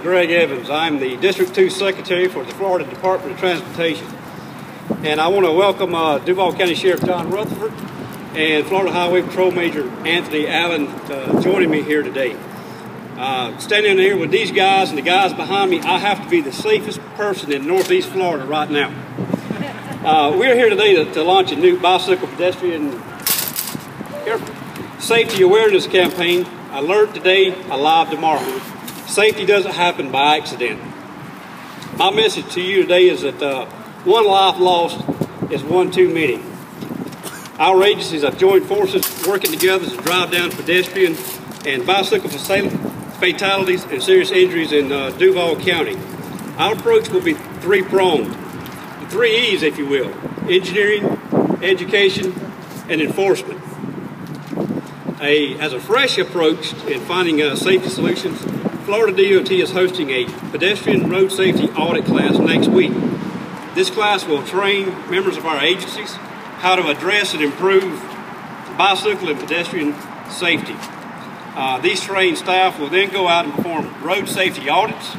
Greg Evans. I'm the District 2 Secretary for the Florida Department of Transportation. And I want to welcome Duval County Sheriff John Rutherford and Florida Highway Patrol Major Anthony Allen joining me here today. Standing here with these guys and the guys behind me, I have to be the safest person in Northeast Florida right now. We're here today to launch a new bicycle pedestrian safety awareness campaign. Alert today, alive tomorrow. Safety doesn't happen by accident. My message to you today is that one life lost is one too many. Our agencies have joined forces working together to drive down pedestrian and bicycle fatalities and serious injuries in Duval County. Our approach will be three-pronged. The 3 E's, if you will: engineering, education, and enforcement. As a fresh approach in finding safety solutions, Florida DOT is hosting a pedestrian road safety audit class next week. This class will train members of our agencies how to address and improve bicycle and pedestrian safety. These trained staff will then go out and perform road safety audits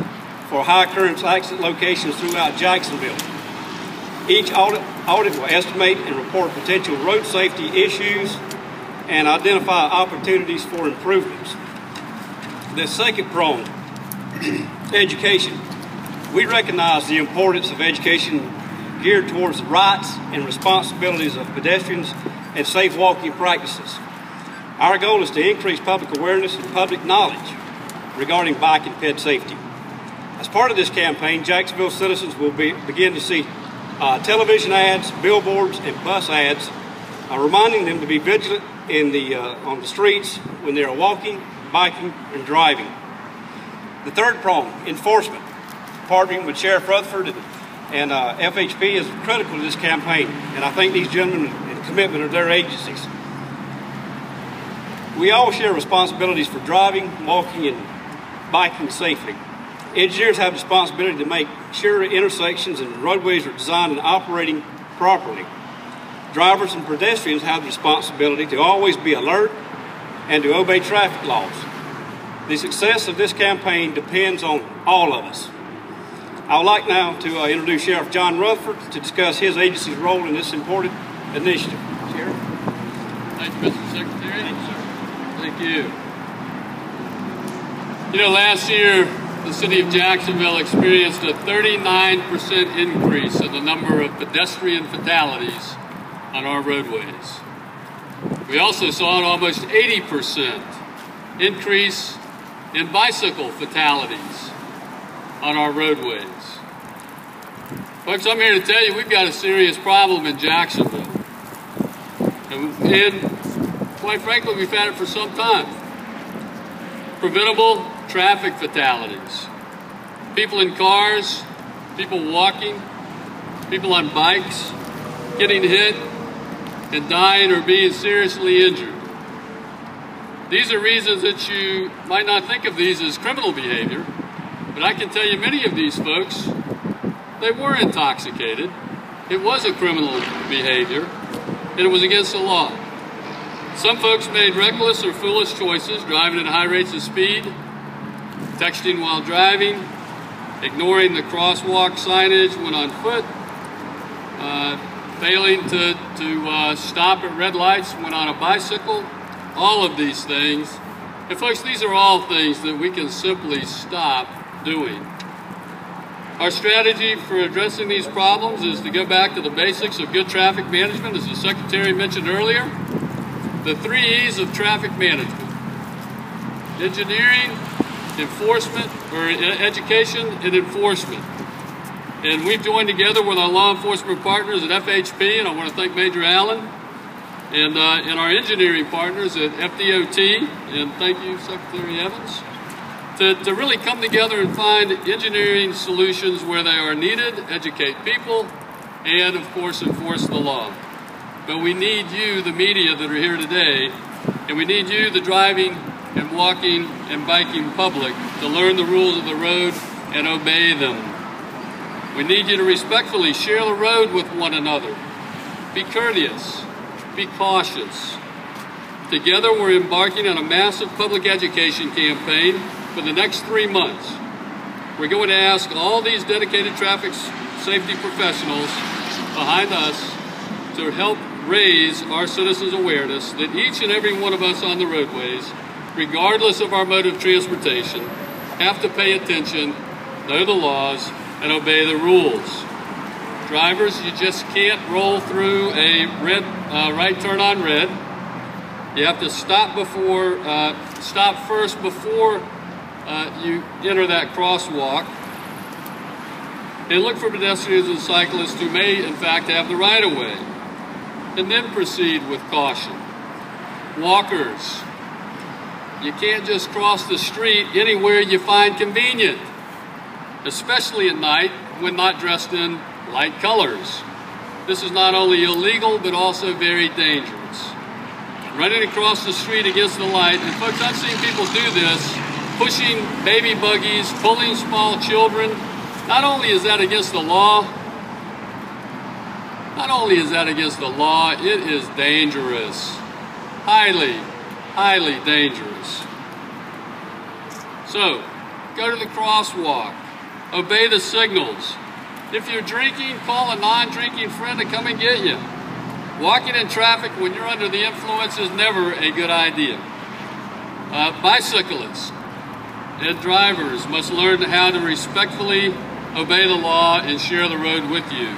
for high occurrence accident locations throughout Jacksonville. Each audit will estimate and report potential road safety issues and identify opportunities for improvements. The second prong, education. We recognize the importance of education geared towards the rights and responsibilities of pedestrians and safe walking practices. Our goal is to increase public awareness and public knowledge regarding bike and ped safety. As part of this campaign, Jacksonville citizens will begin to see television ads, billboards, and bus ads reminding them to be vigilant on the streets when they are walking, biking, and driving. The third prong, enforcement. Partnering with Sheriff Rutherford and FHP is critical to this campaign, and I thank these gentlemen in the commitment of their agencies. We all share responsibilities for driving, walking, and biking safely. Engineers have the responsibility to make sure intersections and roadways are designed and operating properly. Drivers and pedestrians have the responsibility to always be alert and to obey traffic laws. The success of this campaign depends on all of us. I would like now to introduce Sheriff John Rutherford to discuss his agency's role in this important initiative. Sheriff? Thank you, Mr. Secretary. Thank you, sir. Thank you. You know, last year, the city of Jacksonville experienced a 39% increase in the number of pedestrian fatalities on our roadways. We also saw an almost 80% increase in bicycle fatalities on our roadways. Folks, I'm here to tell you we've got a serious problem in Jacksonville. And quite frankly, we've had it for some time. Preventable traffic fatalities. People in cars, people walking, people on bikes, getting hit and dying or being seriously injured. These are reasons that you might not think of these as criminal behavior, but I can tell you many of these folks, they were intoxicated. It was a criminal behavior, and it was against the law. Some folks made reckless or foolish choices, driving at high rates of speed, texting while driving, ignoring the crosswalk signage when on foot, failing to stop at red lights when on a bicycle, all of these things. And folks, these are all things that we can simply stop doing. Our strategy for addressing these problems is to go back to the basics of good traffic management, as the Secretary mentioned earlier. The 3 E's of traffic management: engineering, enforcement, or education and enforcement. And we've joined together with our law enforcement partners at FHP, and I want to thank Major Allen, and our engineering partners at FDOT, and thank you, Secretary Evans, to really come together and find engineering solutions where they are needed, educate people, and of course enforce the law. But we need you, the media that are here today, and we need you, the driving and walking and biking public, to learn the rules of the road and obey them. We need you to respectfully share the road with one another. Be courteous, be cautious. Together we're embarking on a massive public education campaign for the next 3 months. we're going to ask all these dedicated traffic safety professionals behind us to help raise our citizens' awareness that each and every one of us on the roadways, regardless of our mode of transportation, have to pay attention, know the laws, and obey the rules. Drivers, you just can't roll through a red right turn on red. You have to stop first before you enter that crosswalk, and look for pedestrians and cyclists who may, in fact, have the right-of-way, and then proceed with caution. Walkers, you can't just cross the street anywhere you find convenient, especially at night when not dressed in light colors. This is not only illegal, but also very dangerous. Running across the street against the light, and folks, I've seen people do this, pushing baby buggies, pulling small children. Not only is that against the law, it is dangerous. Highly, highly dangerous. So, go to the crosswalk. Obey the signals. If you're drinking, call a non-drinking friend to come and get you. Walking in traffic when you're under the influence is never a good idea. Bicyclists and drivers must learn how to respectfully obey the law and share the road with you.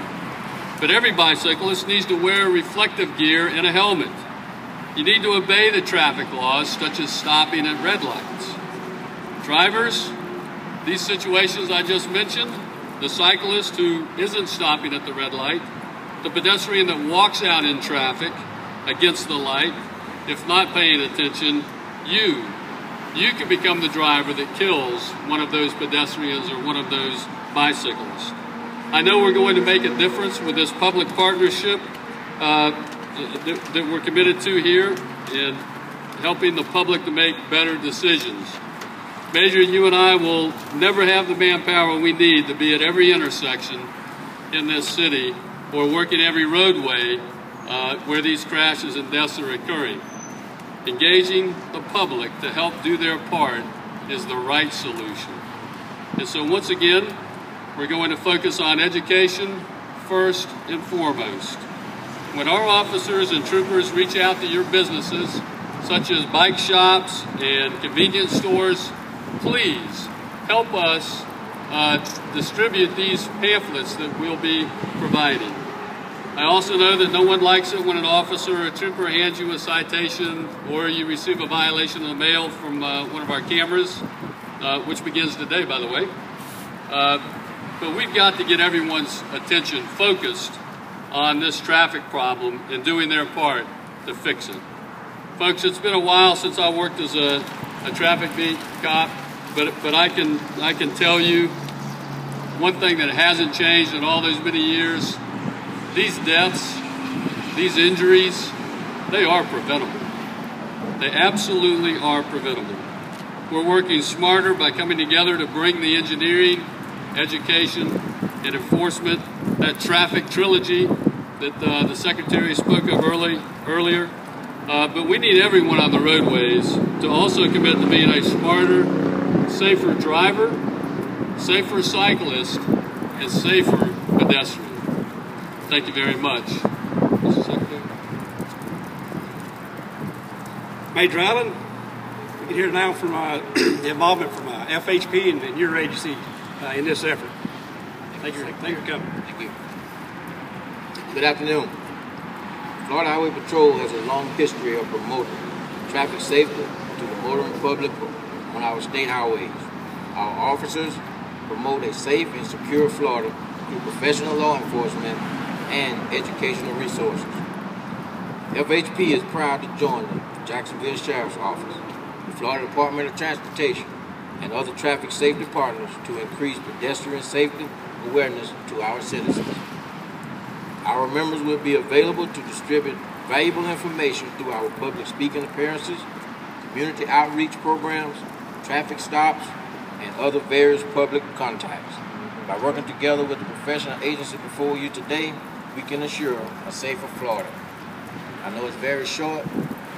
But every bicyclist needs to wear reflective gear and a helmet. You need to obey the traffic laws, such as stopping at red lights. Drivers, these situations I just mentioned, the cyclist who isn't stopping at the red light, the pedestrian that walks out in traffic against the light, if not paying attention, you can become the driver that kills one of those pedestrians or one of those bicyclists. I know we're going to make a difference with this public partnership that we're committed to here in helping the public to make better decisions. Major, you and I will never have the manpower we need to be at every intersection in this city or working every roadway where these crashes and deaths are occurring. Engaging the public to help do their part is the right solution. And so once again, we're going to focus on education first and foremost. When our officers and troopers reach out to your businesses, such as bike shops and convenience stores, please help us distribute these pamphlets that we'll be providing. I also know that no one likes it when an officer or a trooper hands you a citation or you receive a violation in the mail from one of our cameras, which begins today, by the way. But we've got to get everyone's attention focused on this traffic problem and doing their part to fix it. Folks, it's been a while since I worked as a traffic beat cop, but I can tell you one thing that hasn't changed in all those many years. These deaths, these injuries, they are preventable. They absolutely are preventable. We're working smarter by coming together to bring the engineering, education, and enforcement, that traffic trilogy that the Secretary spoke of earlier. But we need everyone on the roadways to also commit to being a smarter, safer driver, safer cyclist, and safer pedestrian. Thank you very much, Mr. Secretary. Major Allen, we can hear now from the involvement from FHP and your agency in this effort. Thank you for coming. Thank you. Good afternoon. Florida Highway Patrol has a long history of promoting traffic safety to the motoring public on our state highways. Our officers promote a safe and secure Florida through professional law enforcement and educational resources. FHP is proud to join the Jacksonville Sheriff's Office, the Florida Department of Transportation, and other traffic safety partners to increase pedestrian safety awareness to our citizens. Our members will be available to distribute valuable information through our public speaking appearances, community outreach programs, traffic stops, and other various public contacts. By working together with the professional agency before you today, we can assure a safer Florida. I know it's very short,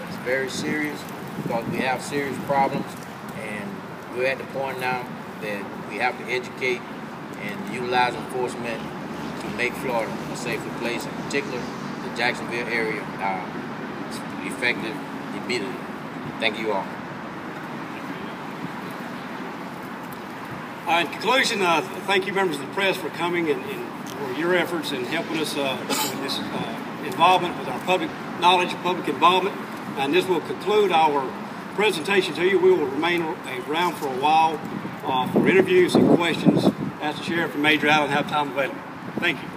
it's very serious, because we have serious problems, and we're at the point now that we have to educate and utilize enforcement to make Florida a safer place, in particular the Jacksonville area, effective immediately. Thank you all. In conclusion, thank you members of the press for coming and for your efforts in helping us with this involvement with our public knowledge, public involvement. And this will conclude our presentation to you. We will remain around for a while for interviews and questions as the Sheriff and Major Allen have time available. Thank you.